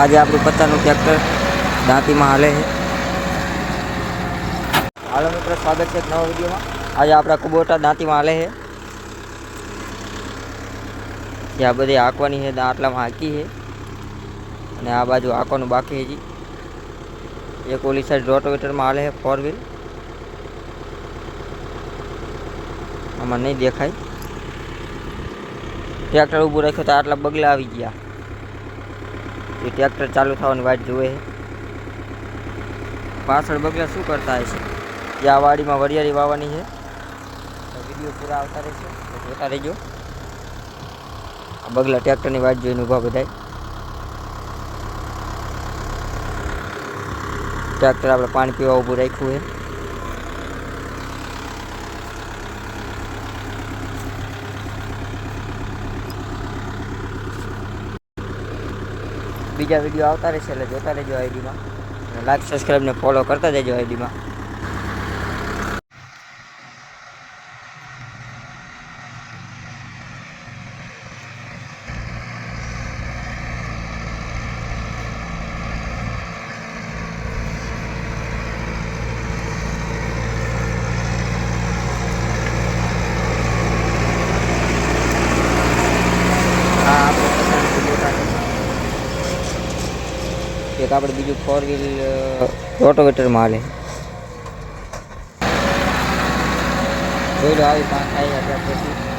आज आपणું 50નું ટ્રેક્ટર દાંતીમાં હાલે છે। હાલો મિત્રો, સ્વાગત છે એક નવા વિડીયોમાં। આજે આપણા કુબોટા દાંતીમાં હાલે છે। ત્યાં બધી હાંકવાની છે, આટલામાં હાંકી છે અને આ બાજુ હાંકવાનું બાકી છે। એક ઓલી સાઈડ રોટોવેટરમાં હાલે છે 4 વ્હીલ। આમાં નહીં દેખાય। ટ્રેક્ટર ઊભું રાખ્યું તો આટલા બગલા આવી ગયા। એ ટ્રેક્ટર ચાલુ થવાની વાટ જોવે છે। પાછળ બગલા શું કરતા હશે? જે આ વાડીમાં વરિયાળી વાવવાની છે। વિડીયો પૂરા આવતા રહેશે તો જોતા રહેજો। આ બગલા ટ્રેક્ટરની વાટ જોઈને ઊભા બધાય। ટ્રેક્ટર આપણે પાણી પીવા ઊભું રાખ્યું છે। બીજા વિડીયો આવતા રહેશે એટલે જોતા રહેજો આઈડીમાં। લાઈક સબસ્ક્રાઈબ ને ફોલો કરતા જજો આઈડીમાં। એક આપણે બીજું 4 વ્હીલ રોટોવેટરમાં હાલે। જોઈ લો આવી પાંચ થાય પછી